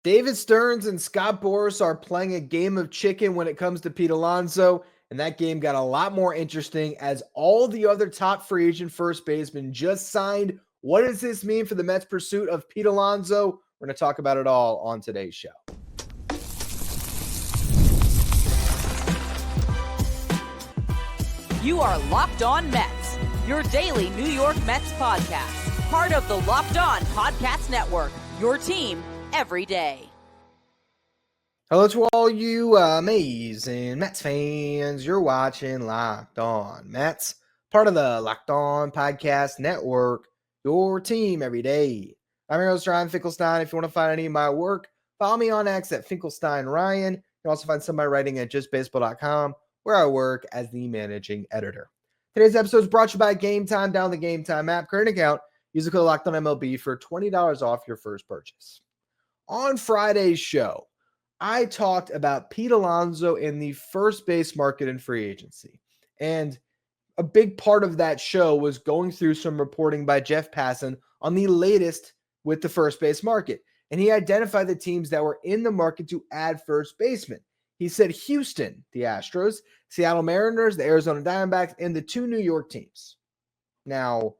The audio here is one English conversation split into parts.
David Stearns and Scott Boras are playing a game of chicken when it comes to Pete Alonso, and that game got a lot more interesting as all the other top free agent first basemen just signed. What does this mean for the Mets' pursuit of Pete Alonso? We're going to talk about it all on today's show. You are Locked On Mets, your daily New York Mets podcast. Part of the Locked On Podcast Network, your team every day. Hello to all you amazing Mets fans. You're watching Locked On Mets, part of the Locked On Podcast Network, your team every day. I'm your host, Ryan Finkelstein. If you want to find any of my work, follow me on X at Finkelstein Ryan. You can also find some of my writing at justbaseball.com, where I work as the managing editor. Today's episode is brought to you by Game Time. Download the Game Time app, current account. Use the code LOCKEDONMLB for $20 off your first purchase. On Friday's show, I talked about Pete Alonso in the first base market in free agency. And a big part of that show was going through some reporting by Jeff Passan on the latest with the first base market. And he identified the teams that were in the market to add first baseman. He said Houston, the Astros, Seattle Mariners, the Arizona Diamondbacks, and the two New York teams. Now,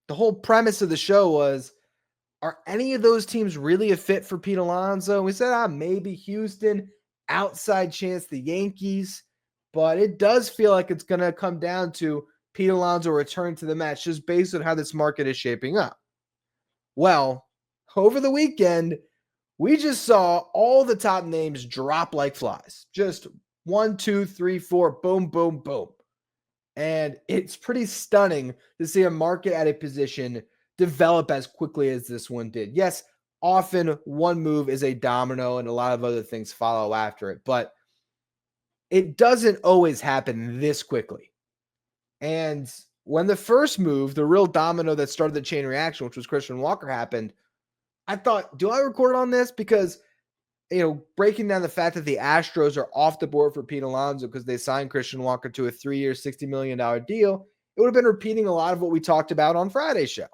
the whole premise of the show was, are any of those teams really a fit for Pete Alonso? We said, maybe Houston, outside chance the Yankees, but it does feel like it's going to come down to Pete Alonso returning to the Mets just based on how this market is shaping up. Well, over the weekend, we just saw all the top names drop like flies. Just 1, 2, 3, 4, boom, boom, boom. And it's pretty stunning to see a market at a position develop as quickly as this one did. Yes, often one move is a domino and a lot of other things follow after it, but it doesn't always happen this quickly. And when the first move, the real domino that started the chain reaction, which was Christian Walker, happened, I thought, do I record on this? Because, breaking down the fact that the Astros are off the board for Pete Alonso because they signed Christian Walker to a 3-year, $60 million deal, it would have been repeating a lot of what we talked about on Friday's show.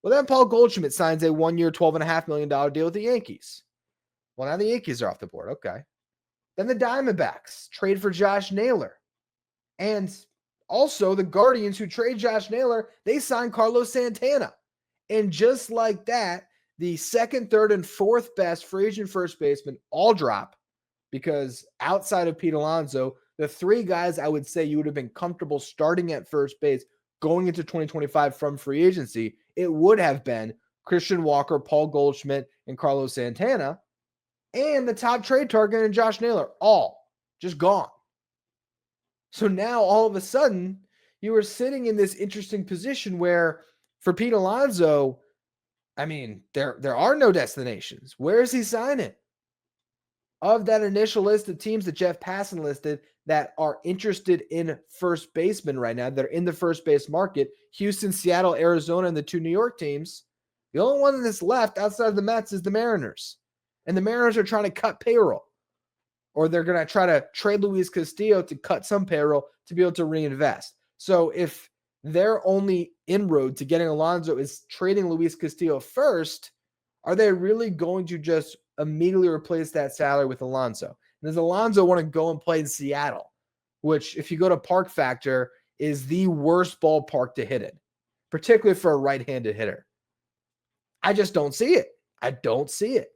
Well, then Paul Goldschmidt signs a 1-year, $12.5 million deal with the Yankees. Well, now the Yankees are off the board. Okay. Then the Diamondbacks trade for Josh Naylor. And also the Guardians, who trade Josh Naylor, they signed Carlos Santana. And just like that, the second, third, and fourth best free agent first baseman all drop because outside of Pete Alonso, the three guys I would say you would have been comfortable starting at first base going into 2025 from free agency, it would have been Christian Walker, Paul Goldschmidt, and Carlos Santana, and the top trade target and Josh Naylor, all just gone. So now all of a sudden, you are sitting in this interesting position where for Pete Alonso, there are no destinations. Where is he signing? Of that initial list of teams that Jeff Passan listed that are interested in first baseman right now, that are in the first base market, Houston, Seattle, Arizona, and the two New York teams, the only one that's left outside of the Mets is the Mariners. And the Mariners are trying to cut payroll. Or they're going to try to trade Luis Castillo to cut some payroll to be able to reinvest. So if their only inroad to getting Alonso is trading Luis Castillo first, are they really going to just immediately replace that salary with Alonso? And does Alonso want to go and play in Seattle, which, if you go to Park Factor, is the worst ballpark to hit in, particularly for a right-handed hitter? I just don't see it. I don't see it.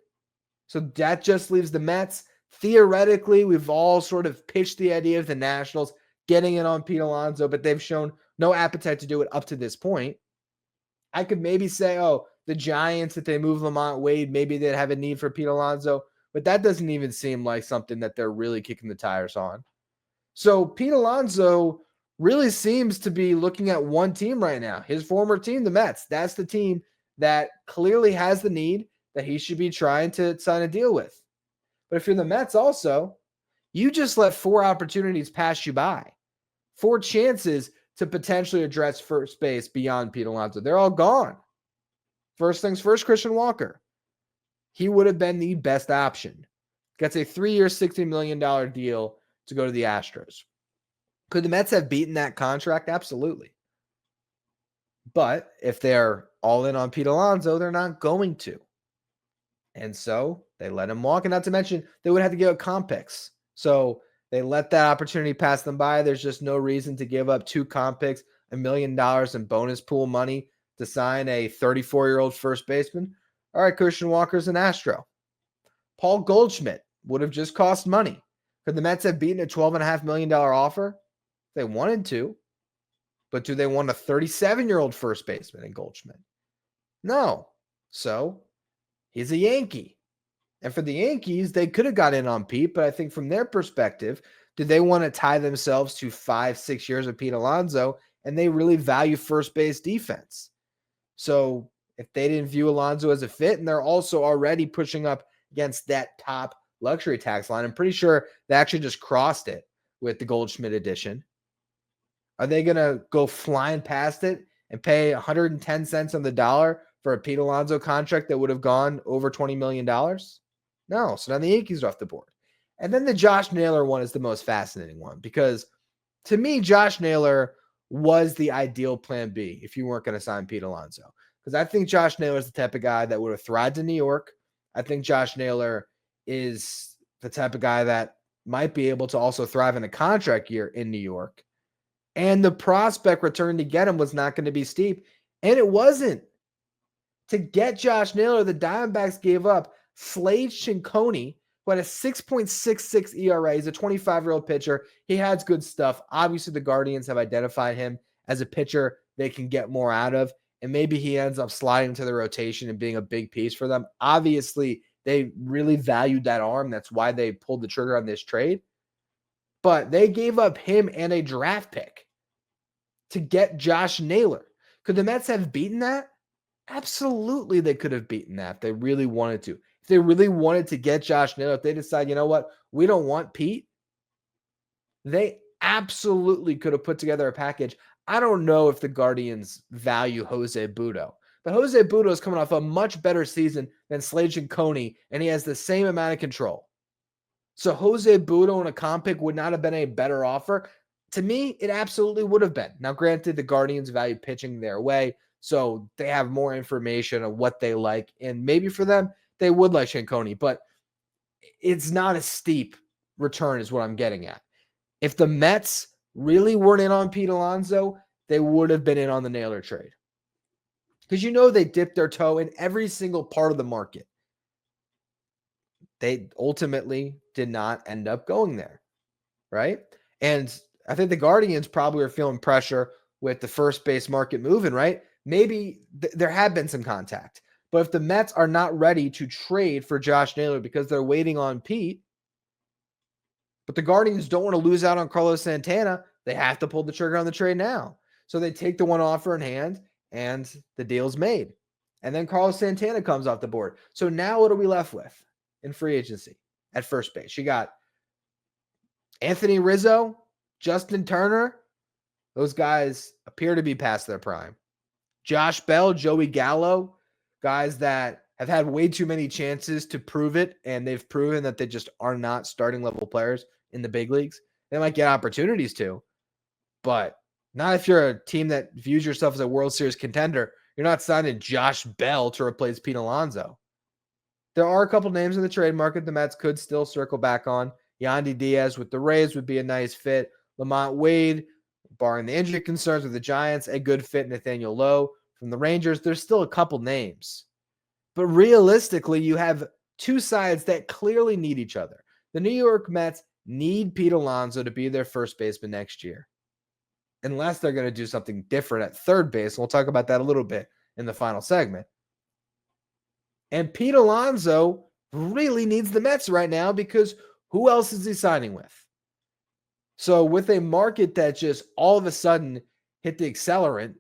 So that just leaves the Mets. Theoretically, we've all sort of pitched the idea of the Nationals getting in on Pete Alonso, but they've shown no appetite to do it up to this point. I could maybe say, the Giants, if they move Lamont Wade, maybe they'd have a need for Pete Alonso, but that doesn't even seem like something that they're really kicking the tires on. So Pete Alonso really seems to be looking at one team right now, his former team, the Mets. That's the team that clearly has the need that he should be trying to sign a deal with. But if you're the Mets also, you just let 4 opportunities pass you by, 4 chances to potentially address first base beyond Pete Alonso. They're all gone. First things first, Christian Walker. He would have been the best option. Gets a 3-year, $60 million deal to go to the Astros. Could the Mets have beaten that contract? Absolutely. But if they're all in on Pete Alonso, they're not going to. And so they let him walk. And not to mention, they would have to give up comp picks. So they let that opportunity pass them by. There's just no reason to give up 2 comp picks, $1 million in bonus pool money to sign a 34-year-old first baseman. All right, Christian Walker's an Astro. Paul Goldschmidt would have just cost money. Could the Mets have beaten a $12.5 million offer? They wanted to. But do they want a 37-year-old first baseman in Goldschmidt? No. So he's a Yankee. And for the Yankees, they could have got in on Pete, but I think from their perspective, do they want to tie themselves to 5-6 years of Pete Alonso? And they really value first base defense. So if they didn't view Alonso as a fit, and they're also already pushing up against that top luxury tax line, I'm pretty sure they actually just crossed it with the Goldschmidt edition. Are they going to go flying past it and pay 110 cents on the dollar for a Pete Alonso contract that would have gone over $20 million? No. So now the Yankees are off the board. And then the Josh Naylor one is the most fascinating one because to me, Josh Naylor was the ideal plan B if you weren't going to sign Pete Alonso. Because I think Josh Naylor is the type of guy that would have thrived in New York. I think Josh Naylor is the type of guy that might be able to also thrive in a contract year in New York. And the prospect return to get him was not going to be steep. And it wasn't. To get Josh Naylor, the Diamondbacks gave up Slade Cincone, who had a 6.66 ERA. He's a 25-year-old pitcher. He has good stuff. Obviously, the Guardians have identified him as a pitcher they can get more out of. And maybe he ends up sliding into the rotation and being a big piece for them. Obviously, they really valued that arm. That's why they pulled the trigger on this trade. But they gave up him and a draft pick to get Josh Naylor. Could the Mets have beaten that? Absolutely, they could have beaten that if they really wanted to. If they really wanted to get Josh Naylor, if they decide, you know what, we don't want Pete, they absolutely could have put together a package. I don't know if the Guardians value Jose Butto, but Jose Butto is coming off a much better season than Slade Cincone, and he has the same amount of control. So Jose Butto and a comp pick would not have been a better offer. To me, it absolutely would have been. Now, granted, the Guardians value pitching their way, so they have more information on what they like. And maybe for them, they would like Cincone, but it's not a steep return is what I'm getting at. If the Mets really weren't in on Pete Alonso, they would have been in on the Naylor trade. Because they dipped their toe in every single part of the market. They ultimately did not end up going there, right? And I think the Guardians probably are feeling pressure with the first base market moving, right? Maybe there had been some contact. But if the Mets are not ready to trade for Josh Naylor because they're waiting on Pete, but the Guardians don't want to lose out on Carlos Santana, they have to pull the trigger on the trade now. So they take the one offer in hand, and the deal's made. And then Carlos Santana comes off the board. So now what are we left with in free agency at first base? You got Anthony Rizzo, Justin Turner. Those guys appear to be past their prime. Josh Bell, Joey Gallo, guys that have had way too many chances to prove it, and they've proven that they just are not starting level players in the big leagues. They might get opportunities to, but not if you're a team that views yourself as a World Series contender. You're not signing Josh Bell to replace Pete Alonso. There are a couple names in the trade market the Mets could still circle back on. Yandy Diaz with the Rays would be a nice fit. Lamont Wade, barring the injury concerns with the Giants, a good fit. Nathaniel Lowe from the Rangers. There's still a couple names. But realistically, you have two sides that clearly need each other. The New York Mets need Pete Alonso to be their first baseman next year, unless they're going to do something different at third base. We'll talk about that a little bit in the final segment. And Pete Alonso really needs the Mets right now because who else is he signing with? So with a market that just all of a sudden hit the accelerant,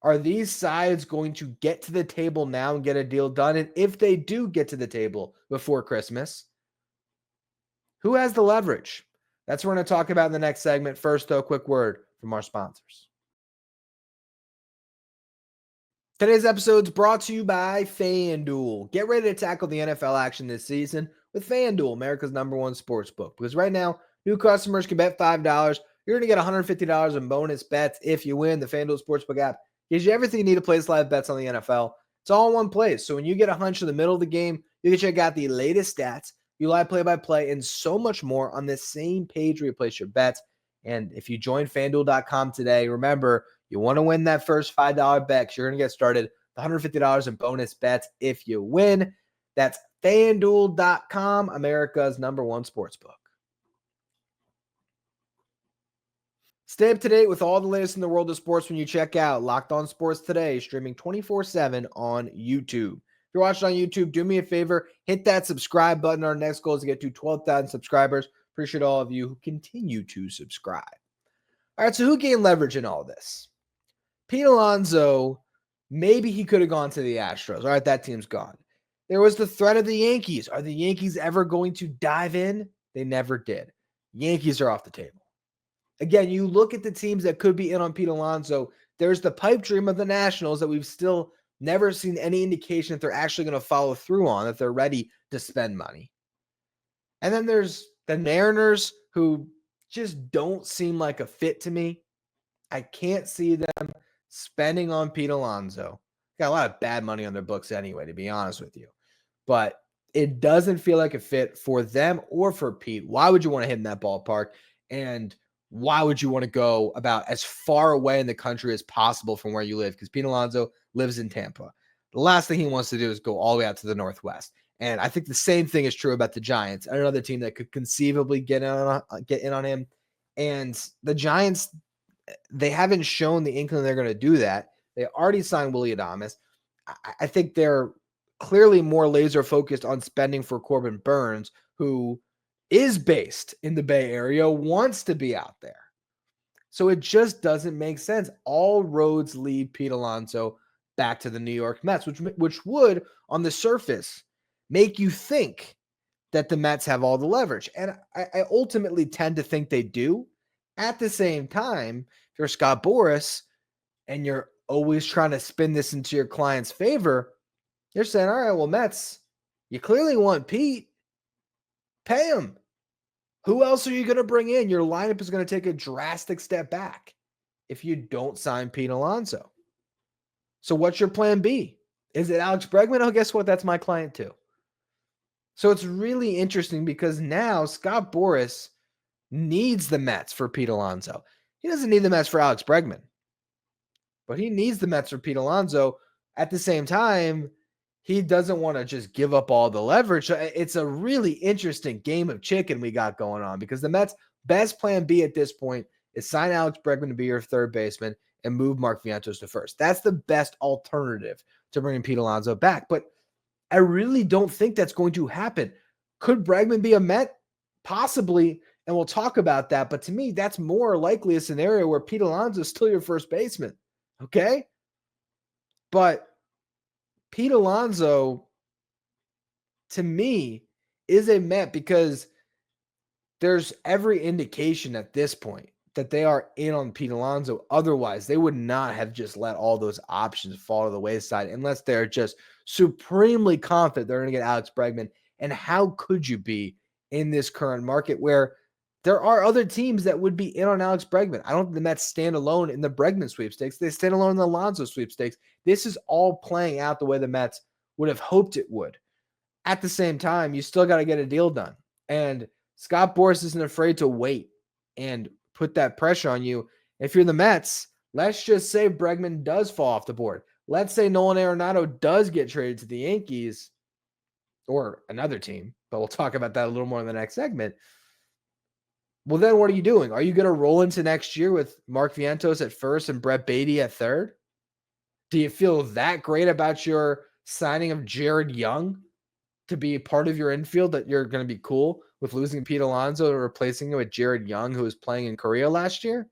are these sides going to get to the table now and get a deal done? And if they do get to the table before Christmas, who has the leverage? That's what we're going to talk about in the next segment. First, though, a quick word from our sponsors. Today's episode is brought to you by FanDuel. Get ready to tackle the NFL action this season with FanDuel, America's #1 sportsbook. Because right now, new customers can bet $5. You're going to get $150 in bonus bets if you win. The FanDuel Sportsbook app gives you everything you need to place live bets on the NFL. It's all in one place. So when you get a hunch in the middle of the game, you can check out the latest stats, you live play-by-play, and so much more on the same page where you place your bets. And if you join FanDuel.com today, remember, you want to win that first $5 bet because you're going to get started $150 in bonus bets if you win. That's FanDuel.com, America's #1 sportsbook. Stay up to date with all the latest in the world of sports when you check out Locked On Sports Today, streaming 24/7 on YouTube. If you're watching on YouTube, do me a favor, hit that subscribe button. Our next goal is to get to 12,000 subscribers. Appreciate all of you who continue to subscribe. All right, so who gained leverage in all this? Pete Alonso, maybe he could have gone to the Astros. All right, that team's gone. There was the threat of the Yankees. Are the Yankees ever going to dive in? They never did. Yankees are off the table. Again, you look at the teams that could be in on Pete Alonso. There's the pipe dream of the Nationals that we've still never seen any indication that they're actually going to follow through on, that they're ready to spend money. And then there's the Mariners, who just don't seem like a fit to me. I can't see them spending on Pete Alonso. Got a lot of bad money on their books anyway, to be honest with you. But it doesn't feel like a fit for them or for Pete. Why would you want to hit in that ballpark? And why would you want to go about as far away in the country as possible from where you live? Because Pete Alonso lives in Tampa. The last thing he wants to do is go all the way out to the Northwest. And I think the same thing is true about the Giants, another team that could conceivably get in on him. And the Giants, they haven't shown the inkling they're going to do that. They already signed Willy Adames. I think they're clearly more laser focused on spending for Corbin Burns, who is based in the Bay Area, wants to be out there. So it just doesn't make sense. All roads lead Pete Alonso back to the New York Mets, which would, on the surface, make you think that the Mets have all the leverage. And I ultimately tend to think they do. At the same time, if you're Scott Boras and you're always trying to spin this into your client's favor, you're saying, all right, well, Mets, you clearly want Pete. Pay him. Who else are you going to bring in? Your lineup is going to take a drastic step back if you don't sign Pete Alonso. So what's your plan B? Is it Alex Bregman? Oh, guess what? That's my client too. So it's really interesting because now Scott Boras needs the Mets for Pete Alonso. He doesn't need the Mets for Alex Bregman, but he needs the Mets for Pete Alonso. At the same time, he doesn't want to just give up all the leverage. It's a really interesting game of chicken we got going on because the Mets' best plan B at this point is sign Alex Bregman to be your third baseman and move Mark Vientos to first. That's the best alternative to bringing Pete Alonso back. But I really don't think that's going to happen. Could Bregman be a Met? Possibly, and we'll talk about that. But to me, that's more likely a scenario where Pete Alonso is still your first baseman. Okay? But Pete Alonso, to me, is a Met because there's every indication at this point that they are in on Pete Alonso. Otherwise, they would not have just let all those options fall to the wayside unless they're just supremely confident they're going to get Alex Bregman. And how could you be in this current market where there are other teams that would be in on Alex Bregman? I don't think the Mets stand alone in the Bregman sweepstakes. They stand alone in the Alonso sweepstakes. This is all playing out the way the Mets would have hoped it would. At the same time, you still got to get a deal done. And Scott Boras isn't afraid to wait and put that pressure on you. If you're the Mets, let's just say Bregman does fall off the board. Let's say Nolan Arenado does get traded to the Yankees or another team, but we'll talk about that a little more in the next segment. Well, then what are you doing? Are you going to roll into next year with Mark Vientos at first and Brett Beatty at third? Do you feel that great about your signing of Jared Young to be part of your infield that you're going to be cool with losing Pete Alonso and replacing him with Jared Young, who was playing in Korea last year?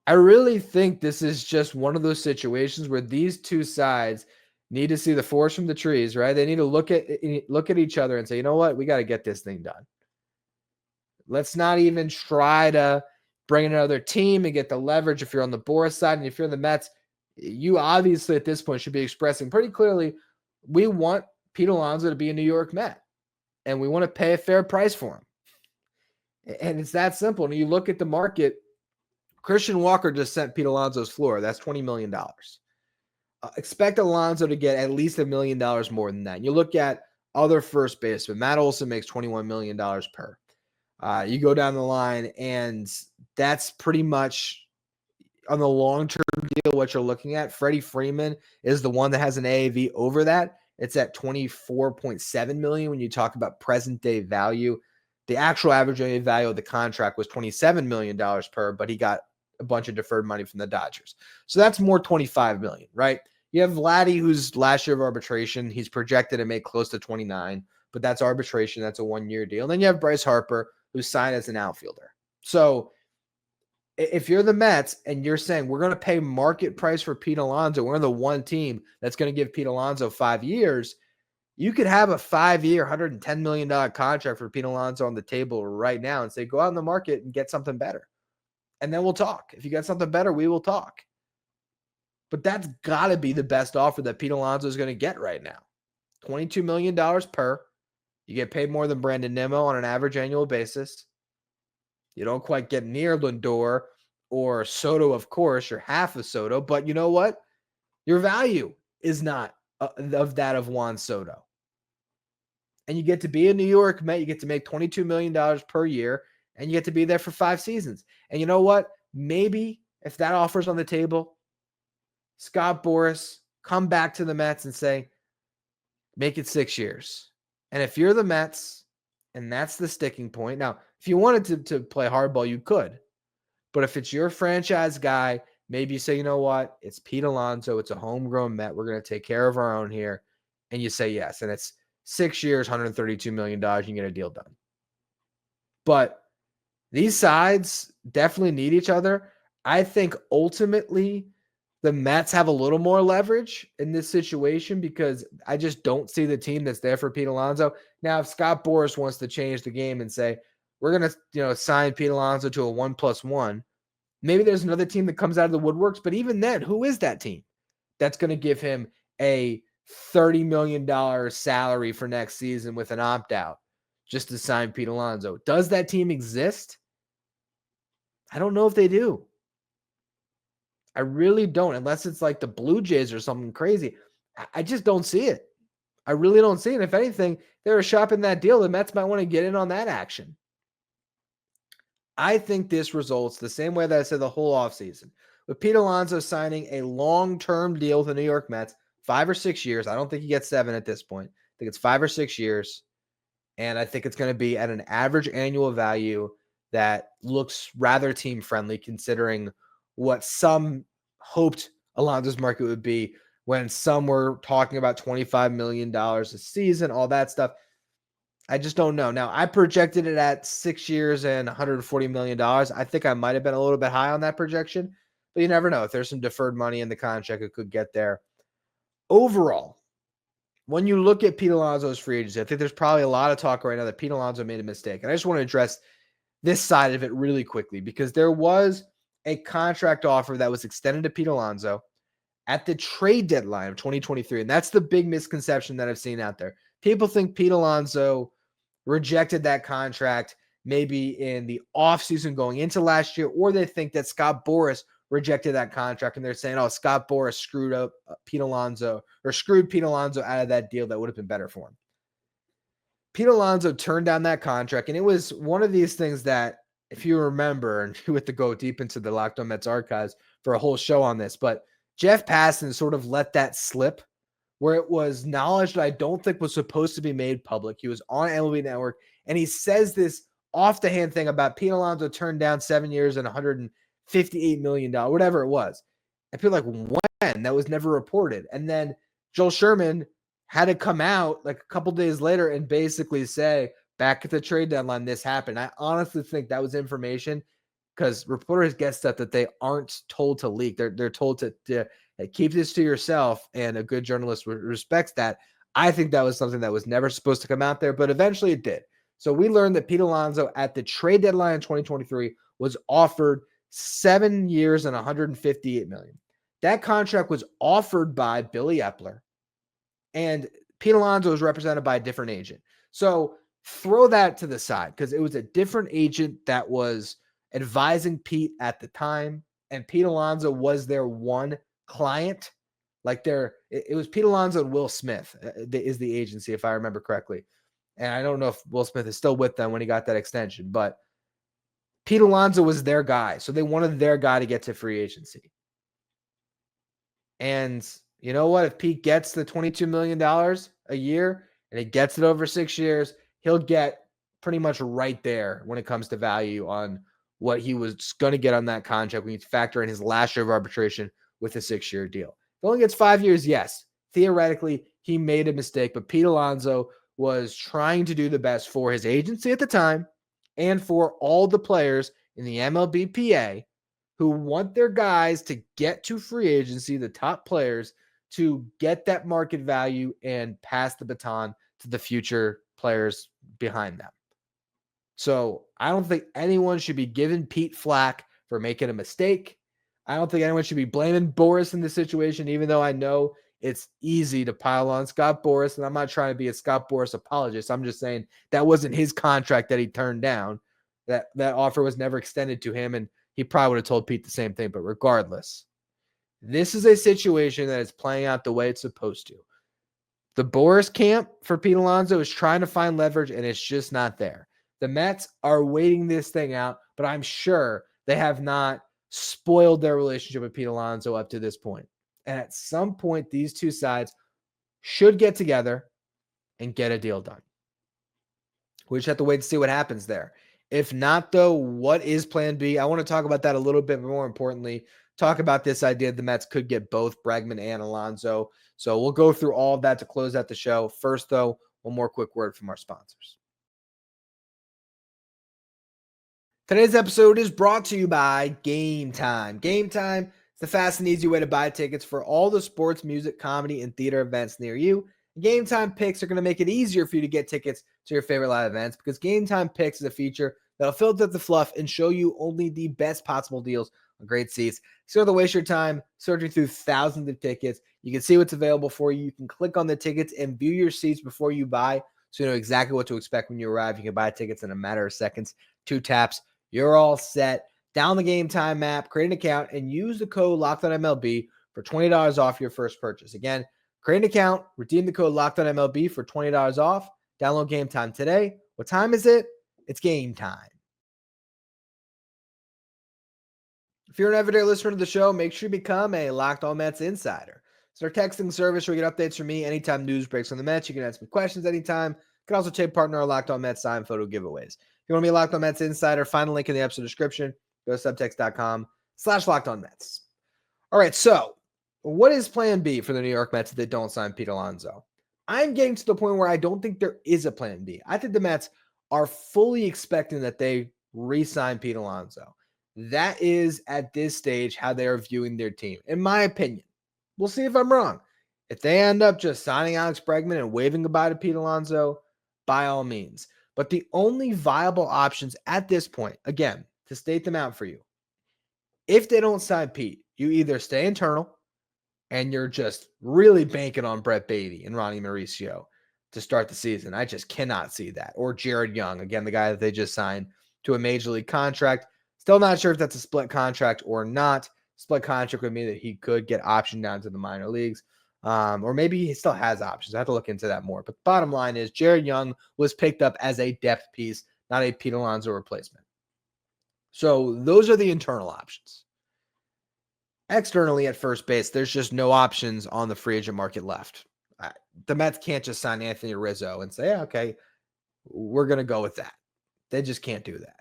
I really think this is just one of those situations where these two sides need to see the forest from the trees, right? They need to look at each other and say, you know what? We got to get this thing done. Let's not even try to bring in another team and get the leverage if you're on the Boras side. And if you're the Mets, you obviously at this point should be expressing pretty clearly, we want Pete Alonso to be a New York Met, and we want to pay a fair price for him. And it's that simple. And you look at the market, Christian Walker just sent Pete Alonso's floor. That's $20 million. expect Alonso to get at least $1 million more than that. And you look at other first basemen. Matt Olson makes $21 million per. You go down the line, and that's pretty much on the long-term deal what you're looking at. Freddie Freeman is the one that has an AAV over that. It's at $24.7 million when you talk about present-day value. The actual average annual value of the contract was $27 million per, but he got a bunch of deferred money from the Dodgers. So that's more $25 million, right? You have Vladdy, who's last year of arbitration. He's projected to make close to 29, but that's arbitration. That's a one-year deal. And then you have Bryce Harper, who's signed as an outfielder. So if you're the Mets and you're saying we're going to pay market price for Pete Alonso, we're the one team that's going to give Pete Alonso 5 years, you could have a 5-year, $110 million contract for Pete Alonso on the table right now and say, go out in the market and get something better. And then we'll talk. If you got something better, we will talk. But that's got to be the best offer that Pete Alonso is going to get right now. $22 million per. You get paid more than Brandon Nimmo on an average annual basis. You don't quite get near Lindor or Soto, of course. You're half of Soto. But you know what? Your value is not of that of Juan Soto. And you get to be a New York Met. You get to make $22 million per year. And you get to be there for 5 seasons. And you know what? Maybe if that offer's on the table, Scott Boras, come back to the Mets and say, make it 6 years. And if you're the Mets, and that's the sticking point. Now, if you wanted to play hardball, you could. But if it's your franchise guy, maybe you say, you know what? It's Pete Alonso. It's a homegrown Met. We're going to take care of our own here. And you say yes. And it's 6 years, $132 million. You can get a deal done. But these sides definitely need each other. I think ultimately the Mets have a little more leverage in this situation because I just don't see the team that's there for Pete Alonso. Now, if Scott Boras wants to change the game and say, we're going to sign Pete Alonso to a 1+1, maybe there's another team that comes out of the woodworks. But even then, who is that team that's going to give him a $30 million salary for next season with an opt-out just to sign Pete Alonso? Does that team exist? I don't know if they do. I really don't, unless it's like the Blue Jays or something crazy. I just don't see it. I really don't see it. If anything, they were shopping that deal. The Mets might want to get in on that action. I think this results the same way that I said the whole offseason. With Pete Alonso signing a long-term deal with the New York Mets, 5 or 6 years. I don't think he gets 7 at this point. I think it's 5 or 6 years. And I think it's going to be at an average annual value that looks rather team-friendly considering what some hoped Alonso's market would be when some were talking about $25 million a season, all that stuff. I just don't know. Now, I projected it at 6 years and $140 million. I think I might have been a little bit high on that projection, but you never know. If there's some deferred money in the contract, it could get there. Overall, when you look at Pete Alonso's free agency, I think there's probably a lot of talk right now that Pete Alonso made a mistake. And I just want to address this side of it really quickly because there was a contract offer that was extended to Pete Alonso at the trade deadline of 2023. And that's the big misconception that I've seen out there. People think Pete Alonso rejected that contract maybe in the offseason going into last year, or they think that Scott Boras rejected that contract and they're saying, oh, Scott Boras screwed up Pete Alonso or screwed Pete Alonso out of that deal that would have been better for him. Pete Alonso turned down that contract, and it was one of these things that, if you remember, and we have to go deep into the Locked On Mets archives for a whole show on this, but Jeff Passan sort of let that slip where it was knowledge that I don't think was supposed to be made public. He was on MLB Network, and he says this off-the-hand thing about Pete Alonso turned down 7 years and $158 million, whatever it was. And people are like, when? That was never reported. And then Joel Sherman had to come out like a couple days later and basically say, back at the trade deadline, this happened. I honestly think that was information because reporters get stuff that they aren't told to leak. They're told to keep this to yourself, and a good journalist respects that. I think that was something that was never supposed to come out there, but eventually it did. So we learned that Pete Alonso at the trade deadline in 2023 was offered 7 years and $158 million. That contract was offered by Billy Epler, and Pete Alonso was represented by a different agent. So throw that to the side because it was a different agent that was advising Pete at the time, and Pete Alonso was their one client. Like it was Pete Alonso and Will Smith is the agency, if I remember correctly. And I don't know if Will Smith is still with them when he got that extension, but Pete Alonso was their guy. So they wanted their guy to get to free agency. And you know what? If Pete gets the $22 million a year and he gets it over 6 years, he'll get pretty much right there when it comes to value on what he was going to get on that contract when you factor in his last year of arbitration with a 6-year deal. If he only gets 5 years, yes. Theoretically, he made a mistake, but Pete Alonso was trying to do the best for his agency at the time and for all the players in the MLBPA who want their guys to get to free agency, the top players, to get that market value and pass the baton to the future players behind them. So I don't think anyone should be giving Pete flack for making a mistake. I don't think anyone should be blaming Boras in this situation, even though I know it's easy to pile on Scott Boras, and I'm not trying to be a Scott Boras apologist. I'm just saying that wasn't his contract that he turned down. That offer was never extended to him, and he probably would have told Pete the same thing. But regardless, this is a situation that is playing out the way it's supposed to. The Boras camp for Pete Alonso is trying to find leverage, and it's just not there. The Mets are waiting this thing out, but I'm sure they have not spoiled their relationship with Pete Alonso up to this point. And at some point, these two sides should get together and get a deal done. We just have to wait to see what happens there. If not, though, what is plan B? I want to talk about that a little bit, but more importantly, talk about this idea the Mets could get both Bregman and Alonso. So we'll go through all of that to close out the show. First, though, one more quick word from our sponsors. Today's episode is brought to you by Game Time. Game Time is the fast and easy way to buy tickets for all the sports, music, comedy, and theater events near you. Game Time Picks are going to make it easier for you to get tickets to your favorite live events because Game Time Picks is a feature that'll filter the fluff and show you only the best possible deals on great seats. So don't waste your time searching through thousands of tickets. You can see what's available for you. You can click on the tickets and view your seats before you buy so you know exactly what to expect when you arrive. You can buy tickets in a matter of seconds, 2 taps. You're all set. Download the Game Time app, create an account, and use the code LOCKEDONMLB for $20 off your first purchase. Again, create an account, redeem the code LOCKEDONMLB for $20 off. Download Game Time today. What time is it? It's game time. If you're an everyday listener to the show, make sure you become a Locked On Mets insider. It's our texting service where you get updates from me anytime news breaks on the Mets. You can ask me questions anytime. You can also take part in our Locked On Mets signed photo giveaways. If you want to be a Locked On Mets insider, find the link in the episode description. Go to subtext.com/LockedOnMets. All right, so what is plan B for the New York Mets if they don't sign Pete Alonso? I'm getting to the point where I don't think there is a plan B. I think the Mets are fully expecting that they re-sign Pete Alonso. That is, at this stage, how they are viewing their team, in my opinion. We'll see if I'm wrong. If they end up just signing Alex Bregman and waving goodbye to Pete Alonso, by all means. But the only viable options at this point, again, to state them out for you, if they don't sign Pete, you either stay internal and you're just really banking on Brett Beatty and Ronnie Mauricio to start the season. I just cannot see that. Or Jared Young, again, the guy that they just signed to a major league contract. Still not sure if that's a split contract or not. Split contract would mean that he could get optioned down to the minor leagues. Or maybe he still has options. I have to look into that more. But the bottom line is Jared Young was picked up as a depth piece, not a Pete Alonso replacement. So those are the internal options. Externally at first base, there's just no options on the free agent market left. The Mets can't just sign Anthony Rizzo and say, yeah, okay, we're going to go with that. They just can't do that.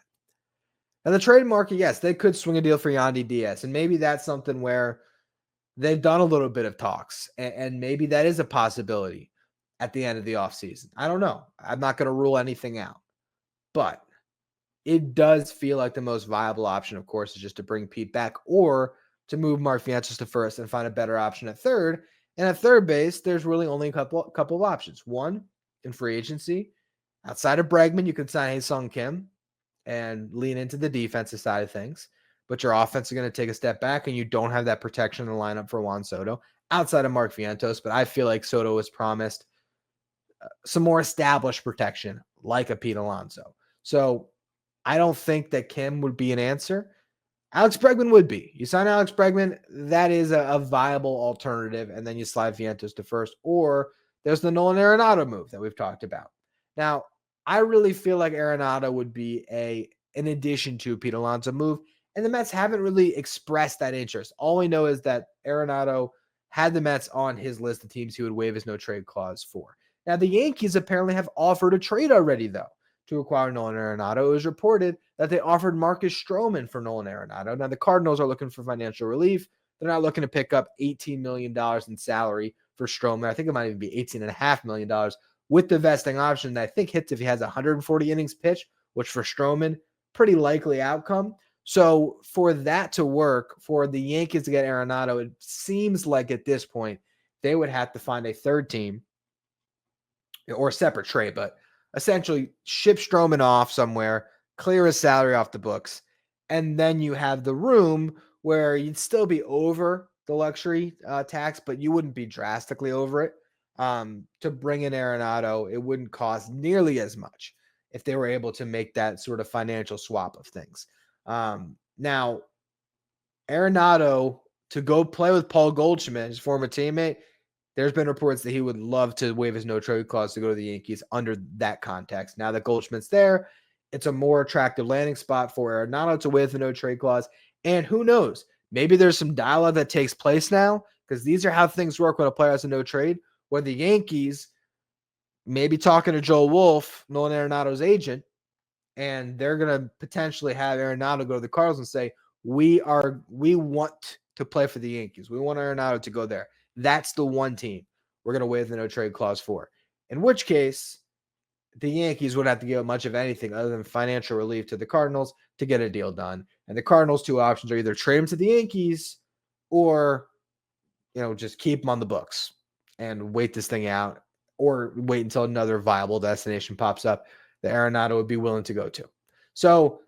And the trade market, yes, they could swing a deal for Yandy Diaz. And maybe that's something where they've done a little bit of talks. And maybe that is a possibility at the end of the offseason. I don't know. I'm not going to rule anything out. But it does feel like the most viable option, of course, is just to bring Pete back or to move Mark Vientos to first and find a better option at third. And at third base, there's really only a couple of options. One, in free agency. Outside of Bregman, you could sign Ha-Sung Kim and lean into the defensive side of things. But your offense is going to take a step back, and you don't have that protection in the lineup for Juan Soto outside of Mark Vientos. But I feel like Soto was promised some more established protection like a Pete Alonso. So I don't think that Kim would be an answer. Alex Bregman would be. You sign Alex Bregman, that is a viable alternative, and then you slide Vientos to first. Or there's the Nolan Arenado move that we've talked about. Now, I really feel like Arenado would be an addition to Pete Alonso move, and the Mets haven't really expressed that interest. All we know is that Arenado had the Mets on his list of teams he would waive his no-trade clause for. Now, the Yankees apparently have offered a trade already, though, to acquire Nolan Arenado. It was reported that they offered Marcus Stroman for Nolan Arenado. Now, the Cardinals are looking for financial relief. They're not looking to pick up $18 million in salary for Stroman. I think it might even be $18.5 million with the vesting option that I think hits if he has 140 innings pitched, which for Stroman, pretty likely outcome. So for that to work, for the Yankees to get Arenado, it seems like at this point they would have to find a third team or a separate trade, but essentially ship Stroman off somewhere, clear his salary off the books, and then you have the room where you'd still be over the luxury tax, but you wouldn't be drastically over it. To bring in Arenado, it wouldn't cost nearly as much if they were able to make that sort of financial swap of things. Now, Arenado, to go play with Paul Goldschmidt, his former teammate, there's been reports that he would love to waive his no-trade clause to go to the Yankees under that context. Now that Goldschmidt's there, it's a more attractive landing spot for Arenado to waive the no-trade clause. And who knows? Maybe there's some dialogue that takes place now, because these are how things work when a player has a no-trade, where the Yankees may be talking to Joe Wolf, Nolan Arenado's agent, and they're going to potentially have Arenado go to the Cardinals and say, we want to play for the Yankees. We want Arenado to go there. That's the one team we're going to waive the no-trade clause for. In which case, the Yankees would have to give much of anything other than financial relief to the Cardinals to get a deal done. And the Cardinals' two options are either trade him to the Yankees or, just keep him on the books and wait this thing out, or wait until another viable destination pops up that Arenado would be willing to go to. So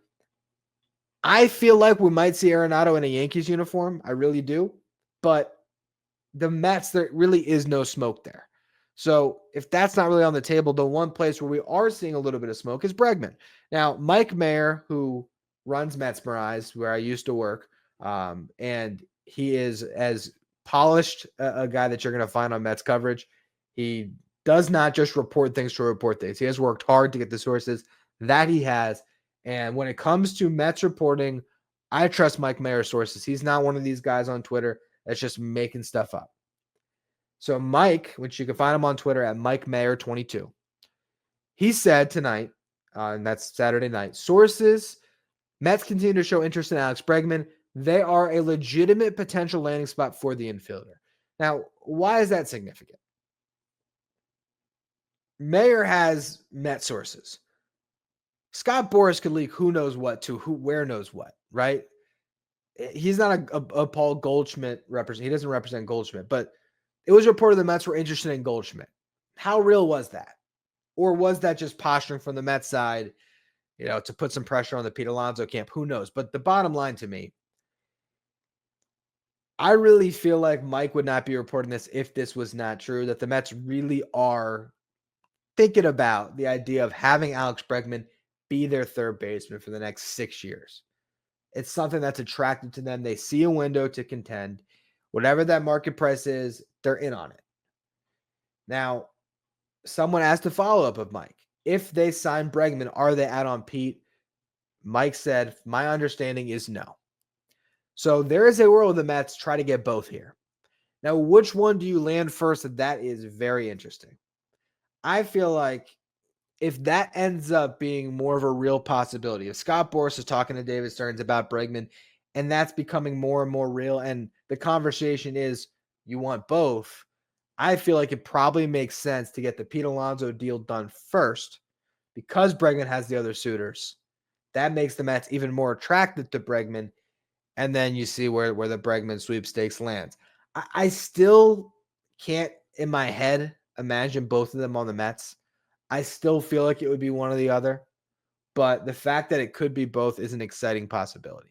I feel like we might see Arenado in a Yankees uniform. I really do. But the Mets, there really is no smoke there. So if that's not really on the table, the one place where we are seeing a little bit of smoke is Bregman. Now, Mike Mayer, who runs Metsmerize, where I used to work, and he is as polished a guy that you're going to find on Mets coverage. He does not just report things to report things. He has worked hard to get the sources that he has. And when it comes to Mets reporting, I trust Mike Mayer's sources. He's not one of these guys on Twitter that's just making stuff up. So Mike, which you can find him on Twitter at Mike Mayer 22, he said tonight, and that's Saturday night, sources, Mets continue to show interest in Alex Bregman. They are a legitimate potential landing spot for the infielder. Now, why is that significant? Mayer has Met sources. Scott Boras could leak who knows what to where knows what, right? He's not a Paul Goldschmidt representative. He doesn't represent Goldschmidt, but it was reported the Mets were interested in Goldschmidt. How real was that? Or was that just posturing from the Mets side, to put some pressure on the Pete Alonso camp? Who knows? But the bottom line to me, I really feel like Mike would not be reporting this if this was not true, that the Mets really are thinking about the idea of having Alex Bregman be their third baseman for the next 6 years. It's something that's attractive to them. They see a window to contend. Whatever that market price is, they're in on it. Now, someone asked a follow-up of Mike. If they sign Bregman, are they out on Pete? Mike said, my understanding is no. So there is a world the Mets try to get both here. Now, which one do you land first? That is very interesting. I feel like if that ends up being more of a real possibility, if Scott Boras is talking to David Stearns about Bregman, and that's becoming more and more real, and the conversation is you want both, I feel like it probably makes sense to get the Pete Alonso deal done first because Bregman has the other suitors. That makes the Mets even more attractive to Bregman, and then you see where the Bregman sweepstakes lands. I still can't, in my head, imagine both of them on the Mets. I still feel like it would be one or the other, but the fact that it could be both is an exciting possibility.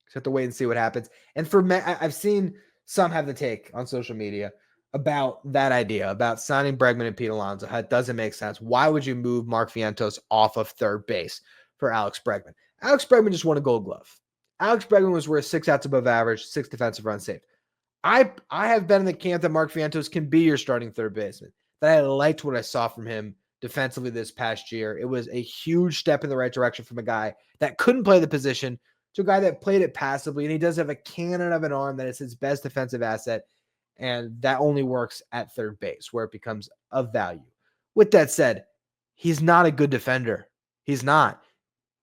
Just have to wait and see what happens. And for me, I've seen some have the take on social media about that idea, about signing Bregman and Pete Alonso. How it doesn't make sense. Why would you move Mark Vientos off of third base for Alex Bregman? Alex Bregman just won a Gold Glove. Alex Bregman was worth 6 outs above average, 6 defensive runs saved. I have been in the camp that Mark Vientos can be your starting third baseman, that I liked what I saw from him defensively this past year. It was a huge step in the right direction from a guy that couldn't play the position to a guy that played it passively, and he does have a cannon of an arm that is his best defensive asset, and that only works at third base where it becomes of value. With that said, he's not a good defender. He's not.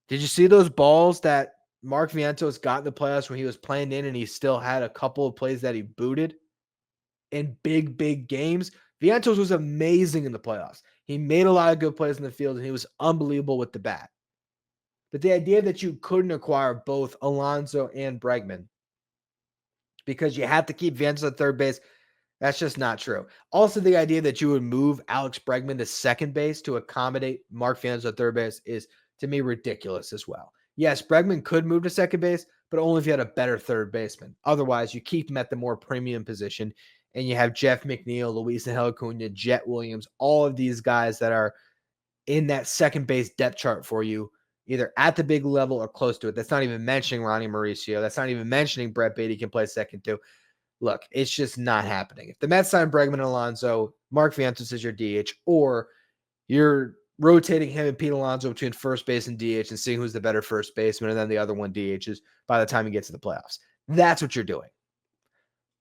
Did you see those balls that Mark Vientos got in the playoffs when he was playing in and he still had a couple of plays that he booted in big, big games? Vientos was amazing in the playoffs. He made a lot of good plays in the field and he was unbelievable with the bat. But the idea that you couldn't acquire both Alonso and Bregman because you had to keep Vientos at third base, that's just not true. Also, the idea that you would move Alex Bregman to second base to accommodate Mark Vientos at third base is, to me, ridiculous as well. Yes, Bregman could move to second base, but only if you had a better third baseman. Otherwise, you keep him at the more premium position, and you have Jeff McNeil, Luisangel Acuna, Jet Williams, all of these guys that are in that second base depth chart for you, either at the big level or close to it. That's not even mentioning Ronnie Mauricio. That's not even mentioning Brett Beatty can play second too. Look, it's just not happening. If the Mets sign Bregman and Alonso, Mark Vientos is your DH, or you're rotating him and Pete Alonso between first base and DH and seeing who's the better first baseman, and then the other one DHs by the time you get to the playoffs. That's what you're doing.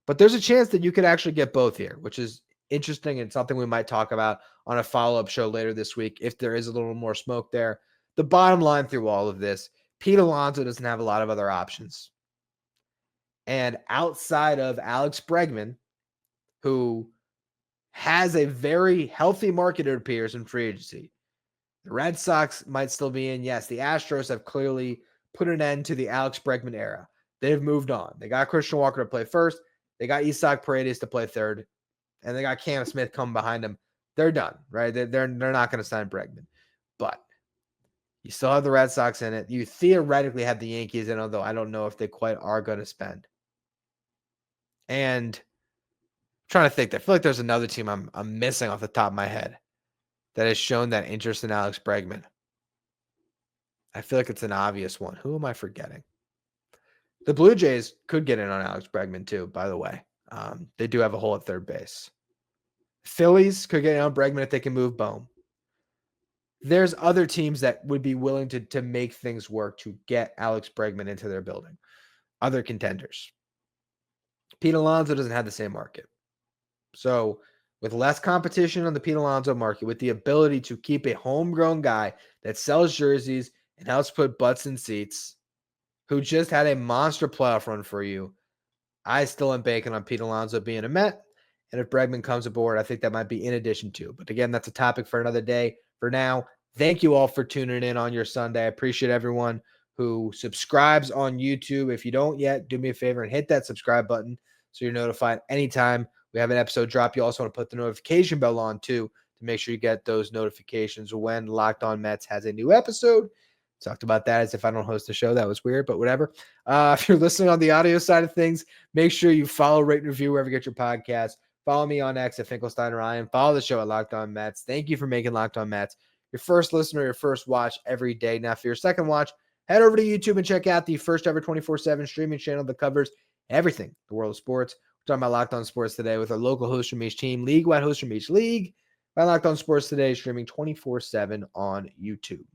But there's a chance that you could actually get both here, which is interesting and something we might talk about on a follow-up show later this week if there is a little more smoke there. The bottom line through all of this, Pete Alonso doesn't have a lot of other options. And outside of Alex Bregman, who has a very healthy market, it appears, in free agency, the Red Sox might still be in. Yes, the Astros have clearly put an end to the Alex Bregman era. They've moved on. They got Christian Walker to play first. They got Isaac Paredes to play third. And they got Cam Smith coming behind them. They're done, right? They're not going to sign Bregman. But you still have the Red Sox in it. You theoretically have the Yankees in, although I don't know if they quite are going to spend. And I'm trying to think. I feel like there's another team I'm missing off the top of my head that has shown that interest in Alex Bregman. I feel like it's an obvious one. Who am I forgetting? The Blue Jays could get in on Alex Bregman too, by the way. They do have a hole at third base. Phillies could get in on Bregman if they can move Bohm. There's other teams that would be willing to make things work to get Alex Bregman into their building. Other contenders. Pete Alonso doesn't have the same market. So with less competition on the Pete Alonso market, with the ability to keep a homegrown guy that sells jerseys and helps put butts in seats, who just had a monster playoff run for you, I still am banking on Pete Alonso being a Met. And if Bregman comes aboard, I think that might be in addition to. But again, that's a topic for another day. For now, thank you all for tuning in on your Sunday. I appreciate everyone who subscribes on YouTube. If you don't yet, do me a favor and hit that subscribe button so you're notified anytime we have an episode drop. You also want to put the notification bell on too to make sure you get those notifications when Locked On Mets has a new episode. Talked about that as if I don't host the show. That was weird, but whatever. If you're listening on the audio side of things, make sure you follow, rate, and review wherever you get your podcast. Follow me on X at Finkelstein Ryan. Follow the show at Locked On Mets. Thank you for making Locked On Mets your first listener, your first watch every day. Now, for your second watch, head over to YouTube and check out the first ever 24/7 streaming channel that covers everything the world of sports. We're talking about Locked On Sports today with our local host from each team, league-wide host from each league. By Locked On Sports today, streaming 24/7 on YouTube.